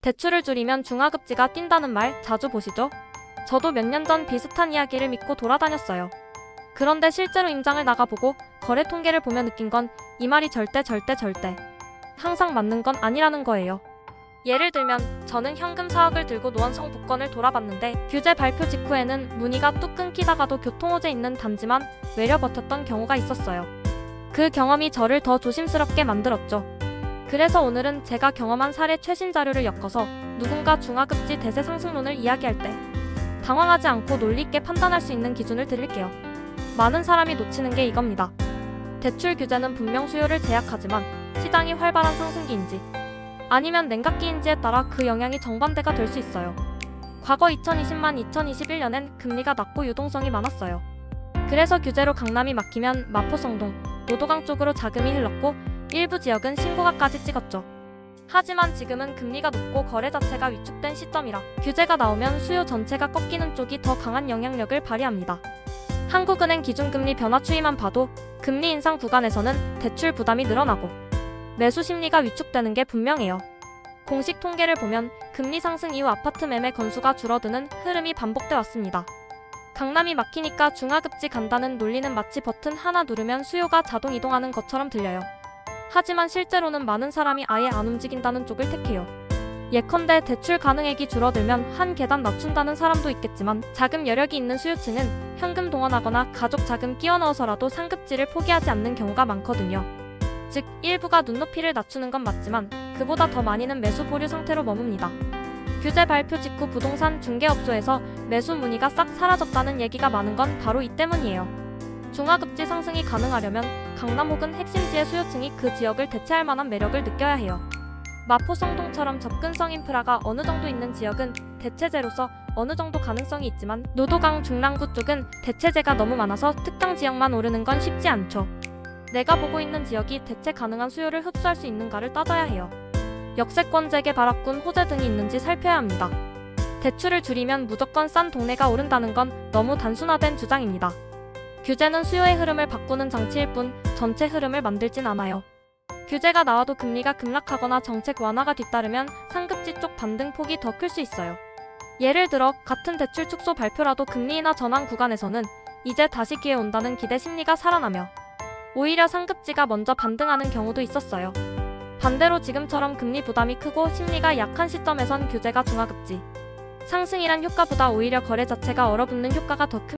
대출을 줄이면 중하급지가 뛴다는 말 자주 보시죠? 저도 몇 년 전 비슷한 이야기를 믿고 돌아다녔어요. 그런데 실제로 임장을 나가보고 거래 통계를 보며 느낀 건 이 말이 절대 항상 맞는 건 아니라는 거예요. 예를 들면 저는 현금 4억을 들고 노원성 복권을 돌아봤는데 규제 발표 직후에는 문의가 뚝 끊기다가도 교통호재 있는 단지만 외려 버텼던 경우가 있었어요. 그 경험이 저를 더 조심스럽게 만들었죠. 그래서 오늘은 제가 경험한 사례 최신 자료를 엮어서 누군가 중하급지 대세 상승론을 이야기할 때 당황하지 않고 논리 있게 판단할 수 있는 기준을 드릴게요. 많은 사람이 놓치는 게 이겁니다. 대출 규제는 분명 수요를 제약하지만 시장이 활발한 상승기인지 아니면 냉각기인지에 따라 그 영향이 정반대가 될 수 있어요. 과거 2020만 2021년엔 금리가 낮고 유동성이 많았어요. 그래서 규제로 강남이 막히면 마포 성동, 노도강 쪽으로 자금이 흘렀고 일부 지역은 신고가까지 찍었죠. 하지만 지금은 금리가 높고 거래 자체가 위축된 시점이라 규제가 나오면 수요 전체가 꺾이는 쪽이 더 강한 영향력을 발휘합니다. 한국은행 기준금리 변화 추이만 봐도 금리 인상 구간에서는 대출 부담이 늘어나고 매수 심리가 위축되는 게 분명해요. 공식 통계를 보면 금리 상승 이후 아파트 매매 건수가 줄어드는 흐름이 반복돼 왔습니다. 강남이 막히니까 중하급지 간다는 논리는 마치 버튼 하나 누르면 수요가 자동 이동하는 것처럼 들려요. 하지만 실제로는 많은 사람이 아예 안 움직인다는 쪽을 택해요. 예컨대 대출 가능액이 줄어들면 한 계단 낮춘다는 사람도 있겠지만 자금 여력이 있는 수요층은 현금 동원하거나 가족 자금 끼워 넣어서라도 상급지를 포기하지 않는 경우가 많거든요. 즉 일부가 눈높이를 낮추는 건 맞지만 그보다 더 많이는 매수 보류 상태로 머뭅니다. 규제 발표 직후 부동산 중개업소에서 매수 문의가 싹 사라졌다는 얘기가 많은 건 바로 이 때문이에요. 중하급지 상승이 가능하려면 강남 혹은 핵심지의 수요층이 그 지역을 대체할 만한 매력을 느껴야 해요. 마포 성동처럼 접근성 인프라가 어느 정도 있는 지역은 대체제로서 어느 정도 가능성이 있지만 노도강 중랑구 쪽은 대체제가 너무 많아서 특정 지역만 오르는 건 쉽지 않죠. 내가 보고 있는 지역이 대체 가능한 수요를 흡수할 수 있는가를 따져야 해요. 역세권 재개 발악군 호재 등이 있는지 살펴야 합니다. 대출을 줄이면 무조건 싼 동네가 오른다는 건 너무 단순화된 주장입니다. 규제는 수요의 흐름을 바꾸는 장치일 뿐 전체 흐름을 만들진 않아요. 규제가 나와도 금리가 급락하거나 정책 완화가 뒤따르면 상급지 쪽 반등 폭이 더 클 수 있어요. 예를 들어 같은 대출 축소 발표라도 금리 인하 전환 구간에서는 이제 다시 기회 온다는 기대 심리가 살아나며 오히려 상급지가 먼저 반등하는 경우도 있었어요. 반대로 지금처럼 금리 부담이 크고 심리가 약한 시점에선 규제가 중하급지 상승이란 효과보다 오히려 거래 자체가 얼어붙는 효과가 더 큽니다.